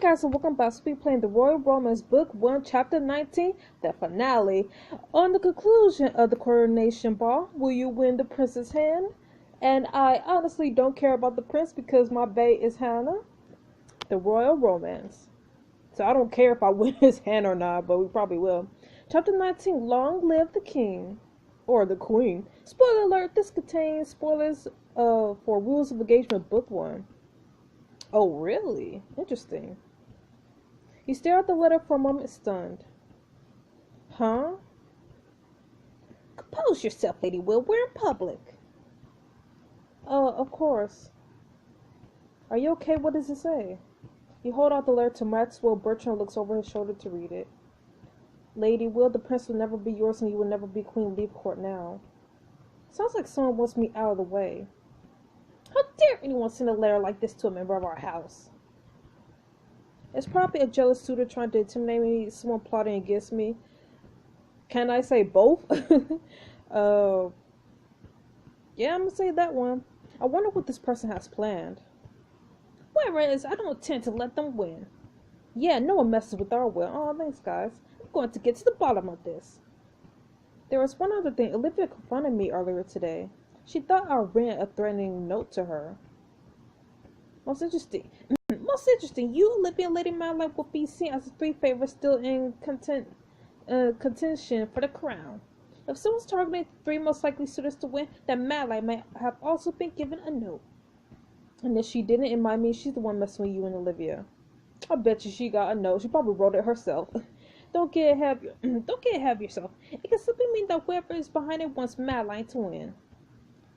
guys, and welcome back. So we playing the Royal Romance Book 1, Chapter 19, the finale. On the conclusion of the coronation ball, will you win the prince's hand? And I honestly don't care about the prince because my bae is Hannah, the Royal Romance. So I don't care if I win his hand or not, but we probably will. Chapter 19, Long Live the King. Or the Queen. Spoiler alert, this contains spoilers for Rules of Engagement Book 1. Oh, really? Interesting. He stared at the letter for a moment, stunned. Huh? Compose yourself, Lady Will. We're in public. Of course. Are you okay? What does it say? He hold out the letter to Maxwell. Bertrand looks over his shoulder to read it. Lady Will, the prince will never be yours and you will never be queen. Leave court now. Sounds like someone wants me out of the way. How dare anyone send a letter like this to a member of our house? It's probably a jealous suitor trying to intimidate me, someone plotting against me. Can I say both? Yeah, I'm gonna say that one. I wonder what this person has planned. Whatever it is, I don't intend to let them win. Yeah, no one messes with our will. Oh, thanks, guys. I'm going to get to the bottom of this. There was one other thing. Olivia confronted me earlier today. She thought I ran a threatening note to her. Most interesting. Most interesting. You, Olivia, and Lady Mallight will be seen as the three favorites still in contention for the crown. If someone's targeting the three most likely suitors to win, then Mallight might have also been given a note. And if she didn't, it might mean she's the one messing with you and Olivia. I bet you she got a note. She probably wrote it herself. Don't get ahead of yourself. It can simply mean that whoever is behind it wants Mallight to win.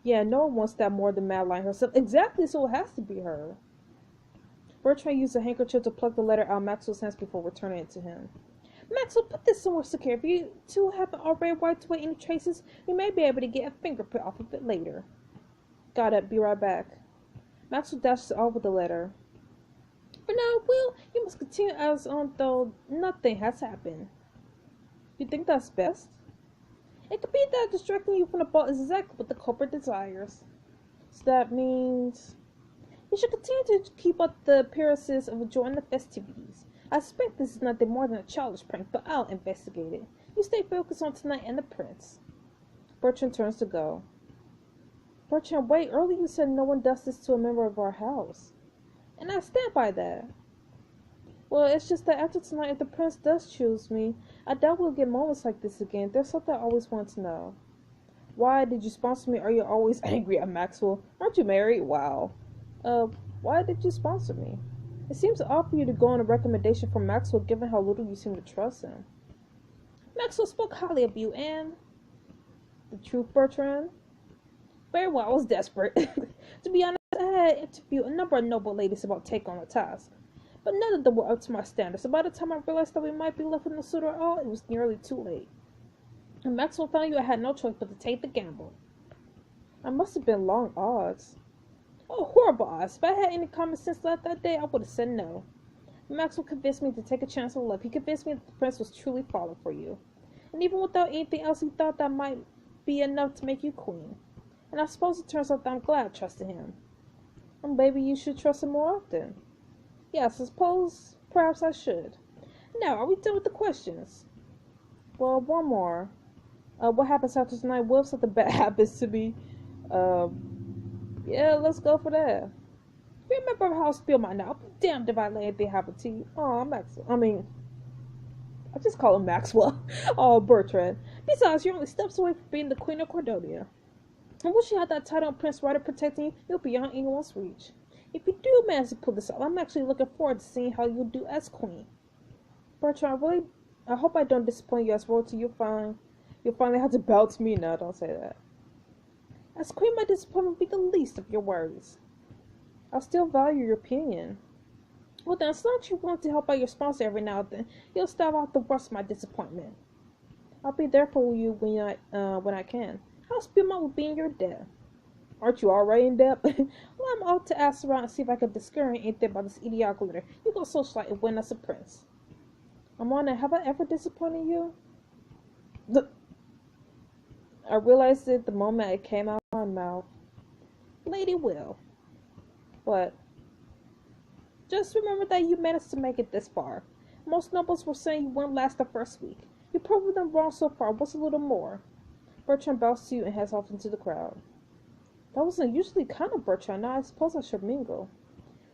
Yeah, no one wants that more than Mallight herself. Exactly, so it has to be her. Bertrand used a handkerchief to pluck the letter out of Maxwell's hands before returning it to him. Maxwell, put this somewhere secure. If you two haven't already wiped away any traces, we may be able to get a fingerprint off of it later. Got it. Be right back. Maxwell dashes off with the letter. For now, Will, you must continue as though nothing has happened. You think that's best? It could be that distracting you from the ball is exactly what the culprit desires. So that means you should continue to keep up the appearances of enjoying the festivities. I suspect this is nothing more than a childish prank, but I'll investigate it. You stay focused on tonight and the prince. Bertrand turns to go. Bertrand, wait, earlier you said no one does this to a member of our house. And I stand by that. Well, it's just that after tonight, if the prince does choose me, I doubt we'll get moments like this again. There's something I always want to know. Why did you sponsor me? Are you always angry at Maxwell? Aren't you married? Wow. Why did you sponsor me? It seems odd for you to go on a recommendation from Maxwell given how little you seem to trust him. Maxwell spoke highly of you and... The truth, Bertrand? Very well, I was desperate. To be honest, I had interviewed a number of noble ladies about taking on the task. But none of them were up to my standards, so by the time I realized that we might be left with no suitor at all, it was nearly too late. When Maxwell found you, I had no choice but to take the gamble. I must have been long odds. Oh, horrible odds. If I had any common sense left that day, I would have said no. Maxwell convinced me to take a chance on love. He convinced me that the prince was truly falling for you. And even without anything else, he thought that might be enough to make you queen. And I suppose it turns out that I'm glad I trusted him. And maybe you should trust him more often. Yes, I suppose perhaps I should. Now, are we done with the questions? Well, one more. What happens after tonight? What if something bad happens to me? Yeah, let's go for that. Remember how I spill my now. I'll be damned if I let anything happen to you. Oh, Maxwell. I just call him Maxwell. Oh, Bertrand. Besides, you're only steps away from being the Queen of Cordonia. And once you have that title on Prince Ryder protecting you, you'll be beyond anyone's reach. If you do manage to pull this off, I'm actually looking forward to seeing how you'll do as queen. Bertrand, I hope I don't disappoint you as royalty. You'll finally have to bow to me. No, don't say that. As queen, my disappointment will be the least of your worries. I'll still value your opinion. Well then, as long as you're willing to help out your sponsor every now and then, you'll stave out the worst of my disappointment. I'll be there for you when I can. How Spielman will be in your debt. Aren't you already in debt? Well, I'm out to ask around and see if I can discover anything about this idiotic letter. You go socialite and win as a prince. Amanda, have I ever disappointed you? I realized it the moment it came out of my mouth. Lady Will. What? Just remember that you managed to make it this far. Most nobles were saying you wouldn't last the first week. You proved them wrong so far. What's a little more? Bertrand bows to you and heads off into the crowd. That was unusually kind of Bertrand. Now I suppose I should mingle.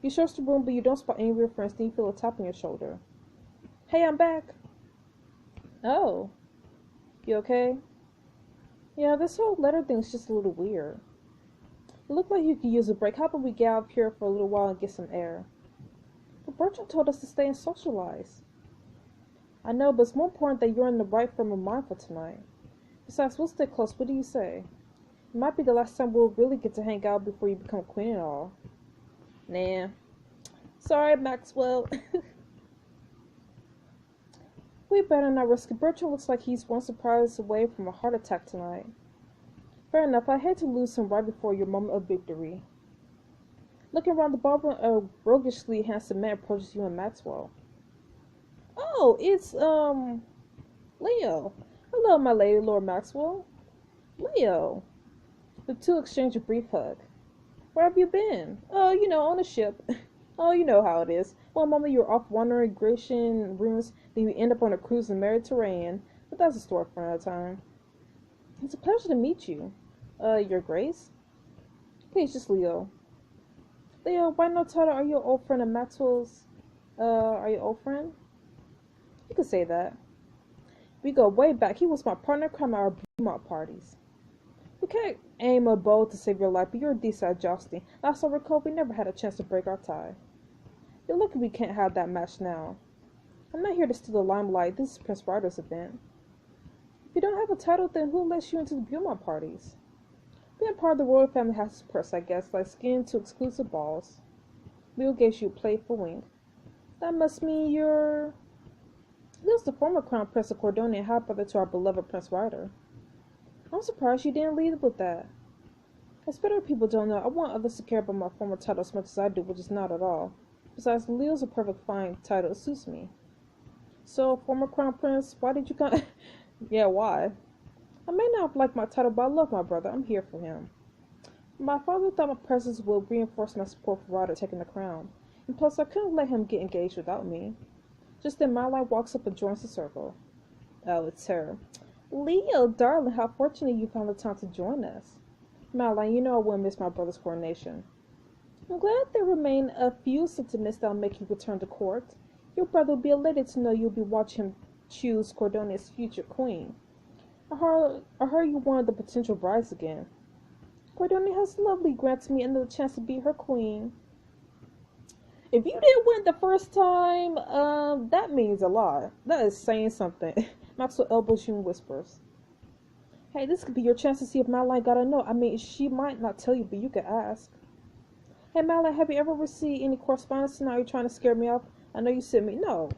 You search the room, but you don't spot any of your friends. Then you feel a tap on your shoulder. Hey, I'm back. Oh. You okay? Yeah, this whole letter thing's just a little weird. You look like you could use a break. How about we get out of here for a little while and get some air? But Bertrand told us to stay and socialize. I know, but it's more important that you're in the right frame of mind for tonight. Besides, we'll stay close. What do you say? It might be the last time we'll really get to hang out before you become queen and all. Nah. Sorry, Maxwell. We better not risk it. Bertrand looks like he's one surprise away from a heart attack tonight. Fair enough. I hate to lose him right before your moment of victory. Looking around the ballroom, a roguishly handsome man approaches you and Maxwell. Oh, it's, Leo. Hello, my lady, Lord Maxwell. Leo. The two exchange a brief hug. Where have you been? Oh, on a ship. Oh, you know how it is. One moment you're off wandering Grecian ruins, then you end up on a cruise in the Mediterranean. But that's a story for another time. It's a pleasure to meet you. Your Grace? Please, just Leo. Leo, why no title? Are you an old friend of Maxwell's? Are you an old friend? You could say that. We go way back. He was my partner in crime at our Beaumont parties. We can't aim a bow to save your life, but you're decent at jousting. Last I recall, we never had a chance to break our tie. You're lucky we can't have that match now. I'm not here to steal the limelight. This is Prince Ryder's event. If you don't have a title, then who lets you into the Beaumont parties? Being part of the royal family has its perks, I guess, like skiing to exclusive balls. Leo gives you a playful wink. That must mean you're... Leo's the former crown prince of Cordonia and half-brother to our beloved Prince Ryder. I'm surprised you didn't lead with that. It's better people don't know. I want others to care about my former title as much as I do, which is not at all. Besides, Leo's a perfect fine title. It suits me. So, former crown prince, why did you come? Yeah, why? I may not have liked my title, but I love my brother. I'm here for him. My father thought my presence would reinforce my support for Ryder taking the crown. And plus, I couldn't let him get engaged without me. Just then, Madeline walks up and joins the circle. Oh, it's her. Leo, darling, how fortunate you found the time to join us. Madeline, you know I wouldn't miss my brother's coronation. I'm glad there remain a few sentiments that'll make you return to court. Your brother will be elated to know you'll be watching him choose Cordonia's future queen. I heard you wanted the potential brides again. Cordonia has lovely granted me another chance to be her queen. If you didn't win the first time, that means a lot. That is saying something. Maxwell elbows you and whispers. Hey, this could be your chance to see if Madeline got a note. I mean, she might not tell you, but you could ask. Hey, Madeline, have you ever received any correspondence tonight? Are you trying to scare me off? I know you sent me. No.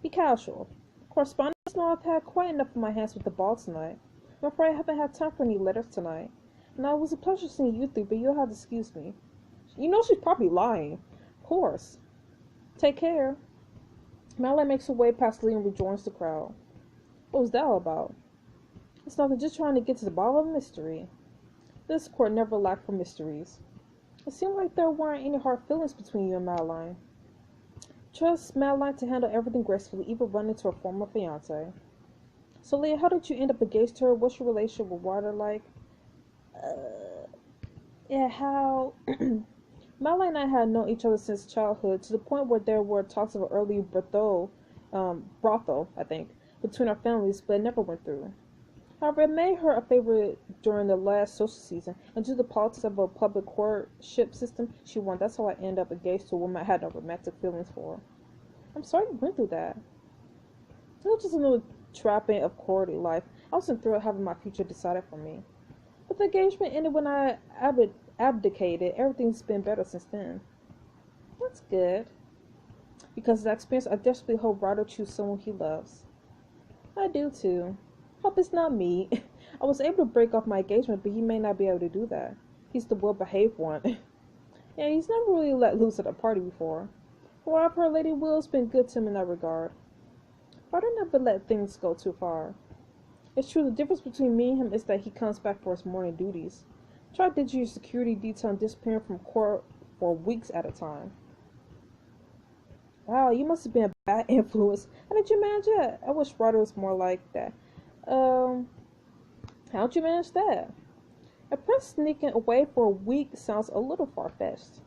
Be casual. Correspondence? No, I've had quite enough on my hands with the ball tonight. I'm afraid I haven't had time for any letters tonight. Now, it was a pleasure seeing you three, but you'll have to excuse me. You know she's probably lying. Of course. Take care. Madeline makes her way past Lee and rejoins the crowd. What was that all about? It's nothing, just trying to get to the bottom of a mystery. This court never lacked for mysteries. It seemed like there weren't any hard feelings between you and Madeline. Trust Madeline to handle everything gracefully, even run into her former fiancé. So, Leah, how did you end up engaged to her? What's your relationship with Ryder like? How... Madeline and I had known each other since childhood, to the point where there were talks of an early brothel, I think, between our families, but it never went through. However, it made her a favorite during the last social season, and due to the politics of a public courtship system she won, that's how I ended up engaged to a woman I had no romantic feelings for. I'm sorry you went through that. It was just a little trapping of courting life. I wasn't thrilled having my future decided for me. But the engagement ended when I abdicated. Everything's been better since then. That's good. Because of that experience, I desperately hope Ryder chooses someone he loves. I do too. Hope it's not me. I was able to break off my engagement, but he may not be able to do that. He's the well-behaved one. Yeah, he's never really let loose at a party before. From what I've heard, Lady Will's been good to him in that regard. Ryder never let things go too far. It's true, the difference between me and him is that he comes back for his morning duties. Try to do your security detail and disappearing from court for weeks at a time. Wow, you must have been a bad influence. How did you manage that? I wish Ryder was more like that. Um, how'd you manage that? A prince sneaking away for a week sounds a little far-fetched.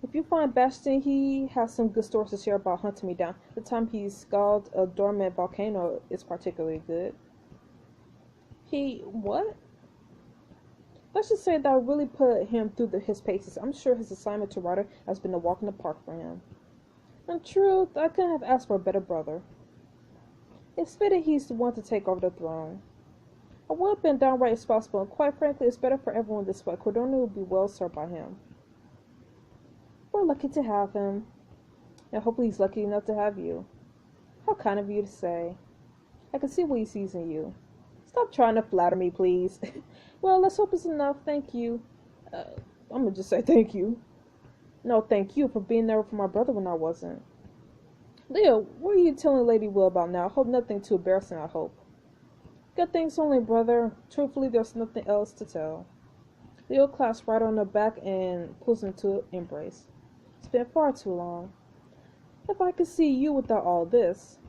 If you find Bastion, he has some good stories to share about hunting me down. The time he scalded a dormant volcano is particularly good. He, what? Let's just say that I really put him through his paces. I'm sure his assignment to Ryder has been a walk in the park for him. In truth, I couldn't have asked for a better brother. It's fitting he's the one to take over the throne. I would have been downright responsible, and quite frankly, it's better for everyone this way. Cordonia will be well served by him. We're lucky to have him, and hopefully he's lucky enough to have you. How kind of you to say. I can see what he sees in you. Stop trying to flatter me, please. Well, let's hope it's enough. Thank you. I'm gonna just say thank you. No, thank you for being there for my brother when I wasn't. Leo, what are you telling Lady Will about now? I hope nothing too embarrassing, I hope. Good things only, brother. Truthfully, there's nothing else to tell. Leo clasps Ryder on the back and pulls him to an embrace. It's been far too long. If I could see you without all this.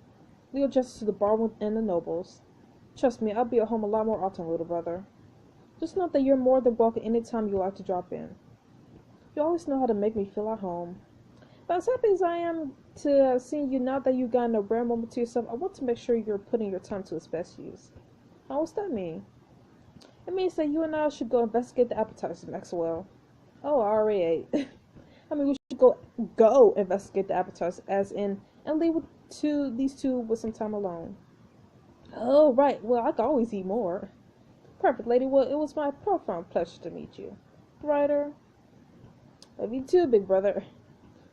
Leo gestures to the bar and the nobles. Trust me, I'll be at home a lot more often, little brother. Just know that you're more than welcome any time you like to drop in. You always know how to make me feel at home. But as happy as I am to have seen you now that you've gotten a rare moment to yourself, I want to make sure you're putting your time to its best use. Now, what's that mean? It means that you and I should go investigate the appetizers, Maxwell. Oh, I already ate. I mean, we should go investigate the appetizers, as in, and leave these two with some time alone. Oh, right. Well, I could always eat more. Perfect, lady. Well, it was my profound pleasure to meet you. Ryder. Love you too, big brother.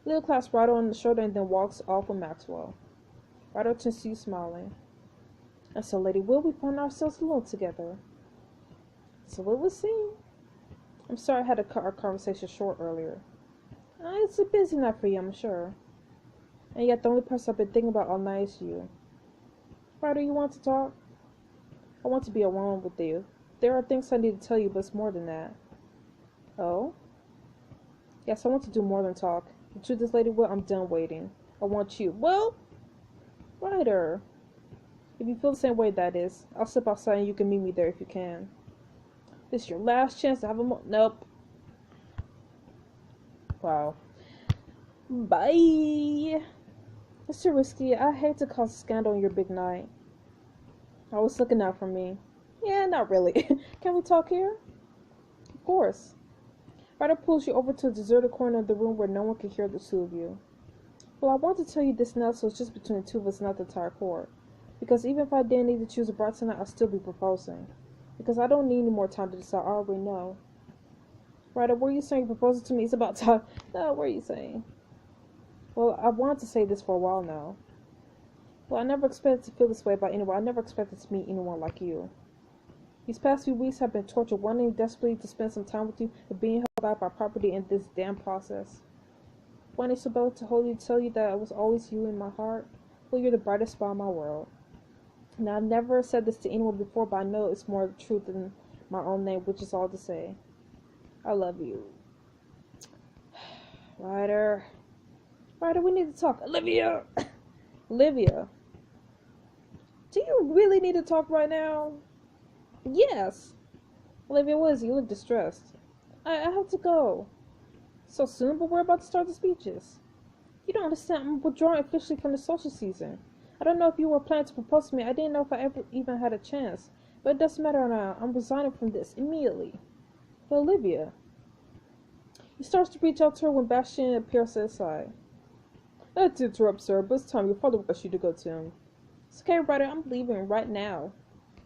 Leo clasps Ryder on the shoulder and then walks off with Maxwell. Ryder turns to you smiling. And so, Lady Will, we find ourselves alone together. So it would seem. I'm sorry I had to cut our conversation short earlier. It's a busy night for you, I'm sure. And yet the only person I've been thinking about all night is you. Ryder, you want to talk? I want to be alone with you. There are things I need to tell you, but it's more than that. Oh? Yes, I want to do more than talk. The truth is, Lady Will, I'm done waiting. I want you. Well, Ryder. If you feel the same way, that is. I'll step outside and you can meet me there if you can. This is your last chance to have a Nope. Wow. Bye. It's too risky. I hate to cause a scandal on your big night. Always looking out for me. Yeah, not really. Can we talk here? Of course. Ryder pulls you over to a deserted corner of the room where no one can hear the two of you. Well, I want to tell you this now so it's just between the two of us, not the entire court. Because even if I didn't need to choose a bride tonight, I'd still be proposing. Because I don't need any more time to decide. I already know. Ryder, what are you saying? Proposing to me is about time. No, what are you saying? Well, I wanted to say this for a while now. Well, I never expected to feel this way about anyone. I never expected to meet anyone like you. These past few weeks have been torture, wanting desperately to spend some time with you, but being held back by property in this damn process. Wanting so badly to hold you, to tell you that I was always you in my heart. Well, you're the brightest spot in my world. Now, I've never said this to anyone before, but I know it's more the truth than my own name, which is all to say. I love you. Ryder, we need to talk. Olivia! Olivia. Do you really need to talk right now? Yes. Olivia, what is it? You look distressed. I have to go. So soon, but we're about to start the speeches. You don't understand. I'm withdrawing officially from the social season. I don't know if you were planning to propose to me. I didn't know if I ever even had a chance. But it doesn't matter now. I'm resigning from this immediately. But Olivia. He starts to reach out to her when Bastion appears at his side. Not to interrupt, sir, but it's time. Your father wants you to go to him. It's okay, Ryder. I'm leaving right now.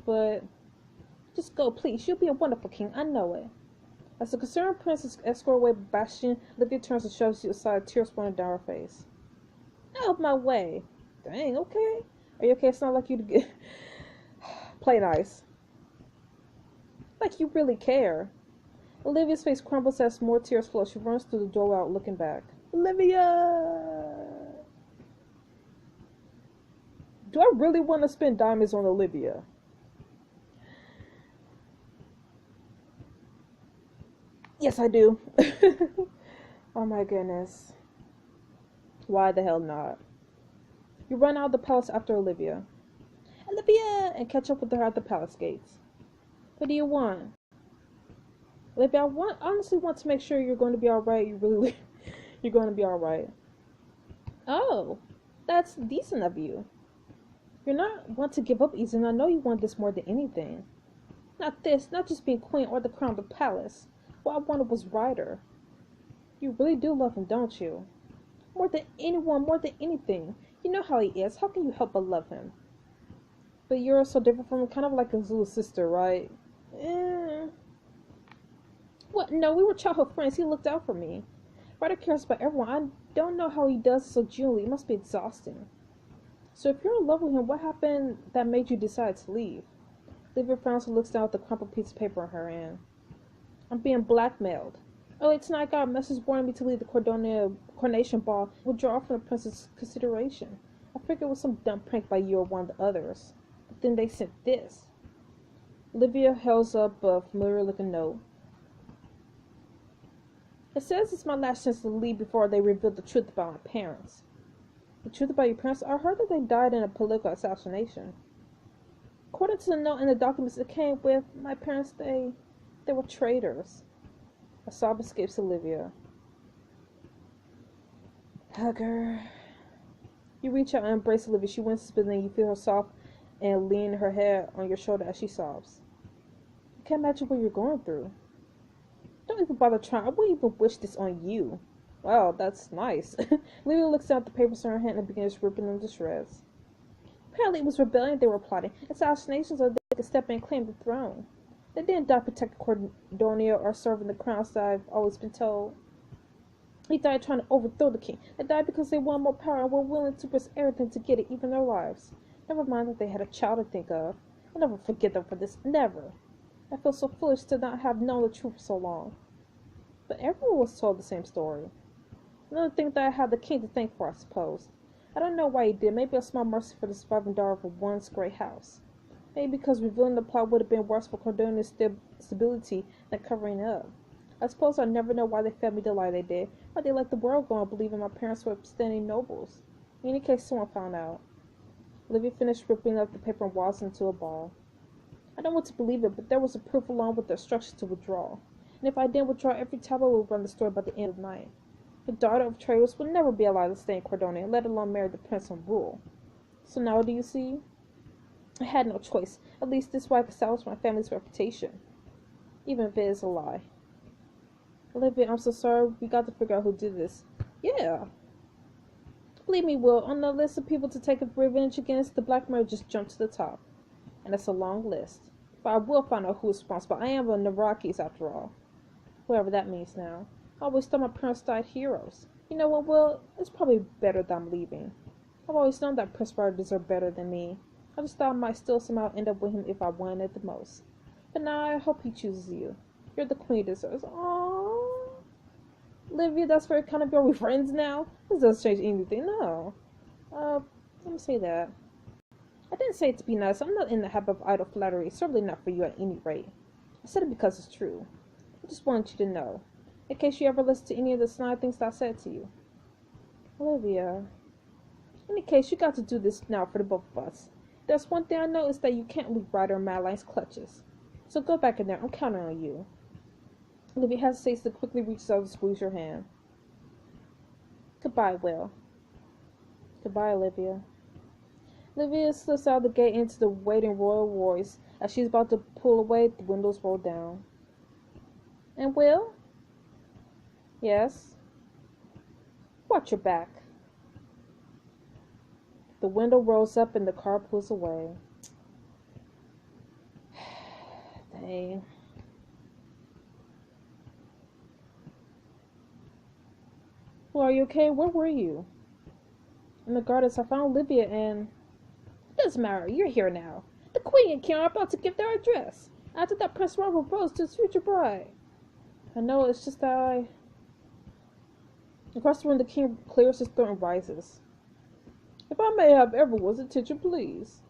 But just go, please. You'll be a wonderful king. I know it. As the concerned princess escorted away by Bastion, Olivia turns and shoves you aside, tears running down her face. Out of my way. Dang, okay. Are you okay? It's not like you to get... Play nice. Like you really care. Olivia's face crumbles as more tears flow. She runs through the door without looking back. Olivia! Do I really want to spend diamonds on Olivia? Yes, I do. Oh my goodness. Why the hell not? You run out of the palace after Olivia. Olivia! And catch up with her at the palace gates. What do you want? Olivia, honestly want to make sure you're going to be alright. You're going to be alright. Oh, that's decent of you. You're not one to give up easy, and I know you want this more than anything. Not this, not just being queen or the crown of the palace. What I wanted was Ryder. You really do love him, don't you? More than anyone, more than anything. You know how he is. How can you help but love him? But you're so different from him, kind of like his little sister, right? What? No, we were childhood friends. He looked out for me. Ryder cares about everyone. I don't know how he does so genuinely. It must be exhausting. So if you're in love with him, what happened that made you decide to leave? Olivia frowns and looks down at the crumpled piece of paper in her hand. I'm being blackmailed. Early tonight I got a message warning me to leave the coronation ball, withdraw from the prince's consideration. I figured it was some dumb prank by you or one of the others. But then they sent this. Olivia holds up a familiar looking note. It says it's my last chance to leave before they reveal the truth about my parents. The truth about your parents? I heard that they died in a political assassination. According to the note in the documents it came with, my parents, they were traitors. A sob escapes Olivia. Hug her. You reach out and embrace Olivia. She winces, but then you feel her soft and lean her head on your shoulder as she sobs. I can't imagine what you're going through. Don't even bother trying. I wouldn't even wish this on you. Wow, that's nice. Olivia looks down at the papers in her hand and begins ripping them to shreds. Apparently it was rebellion they were plotting. Assassination so they could step in and claim the throne. They didn't die protecting Cordonia or serving the crown, so I've always been told. They died trying to overthrow the king. They died because they wanted more power and were willing to risk everything to get it, even their lives. Never mind that they had a child to think of. I'll never forget them for this. Never. I feel so foolish to not have known the truth for so long. But everyone was told the same story. Another thing that I have the king to thank for, I suppose. I don't know why he did. Maybe a small mercy for the surviving daughter of one's great house. Maybe because revealing the plot would have been worse for Cordonia's stability than covering up. I suppose I'll never know why they fed me the lie they did. Why they let the world go and believing my parents were upstanding nobles. In any case, someone found out. Olivia finished ripping up the paper and waddles into a ball. I don't want to believe it, but there was a proof along with the instructions to withdraw. And if I didn't withdraw, every tablet would run the story by the end of the night. The daughter of traitors would never be allowed to stay in Cordonia, let alone marry the prince and rule. So now, do you see? I had no choice. At least this way I could salvage my family's reputation. Even if it is a lie. Olivia, I'm so sorry. We got to figure out who did this. Yeah. Believe me, Will, on the list of people to take revenge against, the blackmailer just jumped to the top. And that's a long list. But I will find out who is responsible. I am a Narakis after all. Whatever that means now. I always thought my parents died heroes. You know what, Will? It's probably better that I'm leaving. I've always known that Prince Ryder deserved better than me. I just thought I might still somehow end up with him if I wanted it the most. But now I hope he chooses you. You're the queen he deserves. Aww. Olivia, that's very kind of you. Are we friends now? This doesn't change anything. No. Let me say that. I didn't say it to be nice. I'm not in the habit of idle flattery. Certainly not for you at any rate. I said it because it's true. I just wanted you to know. In case you ever listen to any of the snide things that I said to you. Olivia. In any case, you got to do this now for the both of us. There's one thing I know is that you can't leave Ryder in Madeline's clutches. So go back in there. I'm counting on you. Olivia hesitates and quickly reaches out to squeeze your hand. Goodbye, Will. Goodbye, Olivia. Olivia slips out the gate into the waiting royal voice. As she's about to pull away, the windows roll down. And Will? Yes? Watch your back. The window rolls up and the car pulls away. Dang. Well, are you okay? Where were you? In the gardens. I found Olivia and... It doesn't matter. You're here now. The queen and king are about to give their address. After that, Prince Robert proposed to his future bride. I know, it's just that Across the room, the king clears his throat and rises. If I may have everyone's attention, please.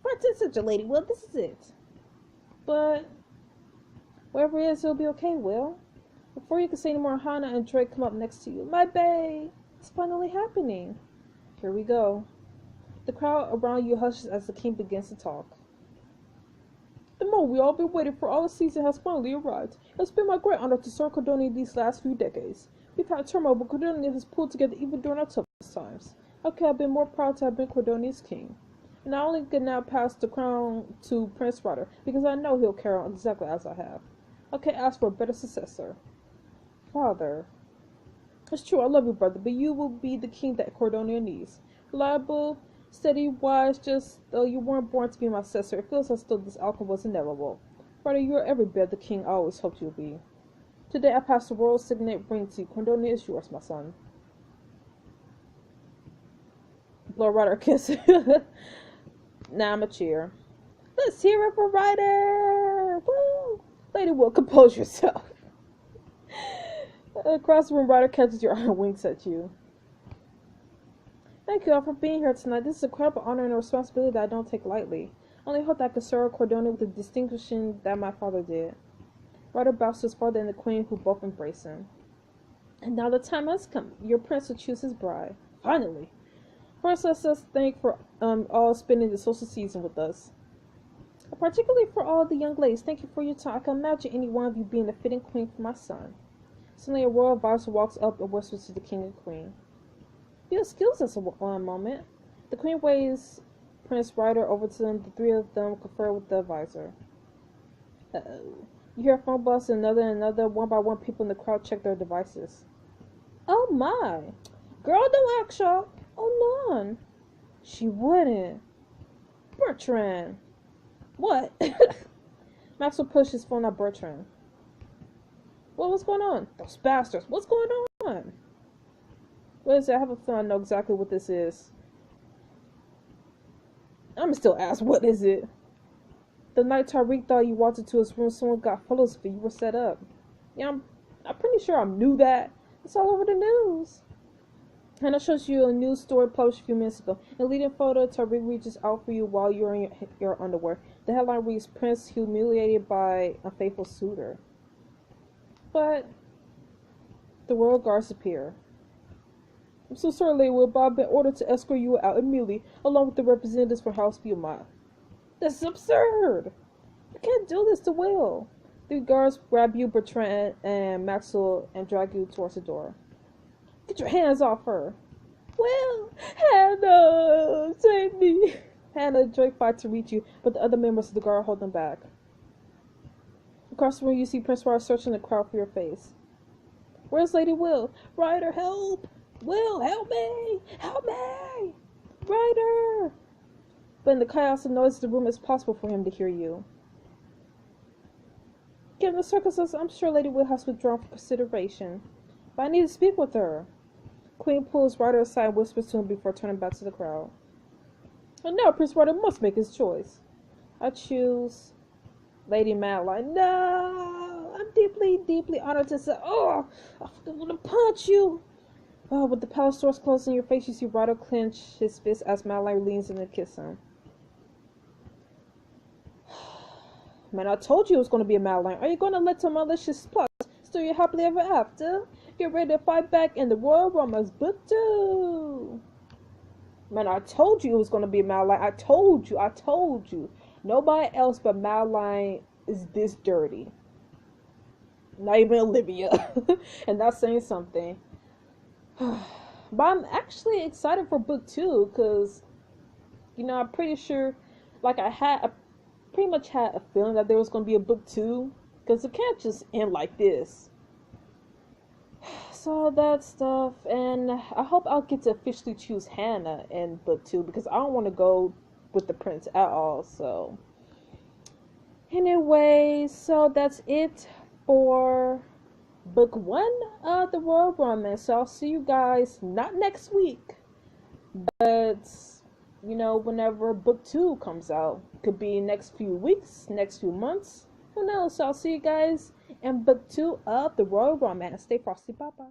Prince is such a lady. Well, this is it. But wherever it is, it'll be okay, Will. Before you can say any more, Hannah and Drake come up next to you. My bae! It's finally happening. Here we go. The crowd around you hushes as the king begins to talk. The moment we all been waiting for all the season has finally arrived. It's been my great honor to serve Cordonia these last few decades. We've had turmoil, but Cordonia has pulled together even during our toughest times. How could I have been more proud to have been Cordonia's king? And I only can now pass the crown to Prince Ryder, because I know he'll carry on exactly as I have. I can't ask for a better successor. Father. It's true, I love you, brother, but you will be the king that Cordonia needs. Reliable, steady, wise, just though you weren't born to be my successor, it feels as though this outcome was inevitable. Ryder, you are every bit the king I always hoped you'd be. Today I pass the royal signet ring to you. Cordonia is yours, my son. Blow Ryder a kiss. Now I'm a cheer. Let's hear it for Ryder! Woo! Lady Will, compose yourself. Across the room, Ryder catches your eye and winks at you. Thank you all for being here tonight. This is a incredible honor and a responsibility that I don't take lightly. I only hope that I can serve Cordonia with the distinction that my father did. Ryder bows to his father and the queen, who both embrace him. And now the time has come. Your prince will choose his bride. Finally. First, let's us thank for all spending the social season with us. Particularly for all the young ladies, thank you for your time. I can imagine any one of you being a fitting queen for my son. Suddenly a royal advisor walks up and whispers to the king and queen. You'll excuse us a moment. The queen waves Prince Ryder over to them. The three of them confer with the advisor. Uh-oh. You hear a phone buzz and another. One by one, people in the crowd check their devices. Oh my. Girl, don't act sharp. Oh, none. She wouldn't. Bertrand. What? Maxwell pushed his phone at Bertrand. What's going on? Those bastards. What's going on? What is it? I have a feeling I know exactly what this is. I'm still ask, what is it? The night Tariq thought you walked into his room, someone got photos of you. You were set up. Yeah, I'm pretty sure I knew that. It's all over the news. Hannah shows you a news story published a few minutes ago. In the leading photo, Tariq reaches out for you while you're in your underwear. The headline reads, Prince humiliated by a faithful suitor. But the royal guards appear. I'm so sorry, Lady Will, but I've been ordered to escort you out immediately, along with the representatives from House Beaumont. This is absurd! You can't do this to Will. The guards grab you, Bertrand, and Maxwell, and drag you towards the door. Get your hands off her! Will! Hannah! Save me! Hannah and Drake fight to reach you, but the other members of the guard hold them back. Across the room, you see Prince Ryder searching the crowd for your face. Where's Lady Will? Ryder, help! Will, help me! Help me! Ryder! But in the chaos and noise of the room, it's possible for him to hear you. Given the circumstances, I'm sure Lady Will has withdrawn for consideration. But I need to speak with her. Queen pulls Ryder aside and whispers to him before turning back to the crowd. And now Prince Ryder must make his choice. I choose Lady Madeline. No! I'm deeply, deeply honored to say, oh, I want to punch you. Oh, with the palace doors closed in your face, you see Ryder clench his fist as Madeline leans in to kiss him. Man, I told you it was going to be a Madeline. Are you going to let some malicious plot steal you happily ever after? Get ready to fight back in the Royal Romance Book 2. Man, I told you it was going to be a Madeline. I told you. Nobody else but Madeline is this dirty. Not even Olivia. And that's saying something. But I'm actually excited for book 2 because, you know, I'm pretty sure, like I pretty much had a feeling that there was going to be a book 2 because it can't just end like this. So that stuff, and I hope I'll get to officially choose Hannah in book 2 because I don't want to go with the prince at all. So anyway, so that's it for book 1 of the Royal Romance. So I'll see you guys not next week, but you know, whenever book 2 comes out. Could be next few weeks, next few months, who knows. So I'll see you guys in book 2 of the Royal Romance. Stay frosty, bye bye.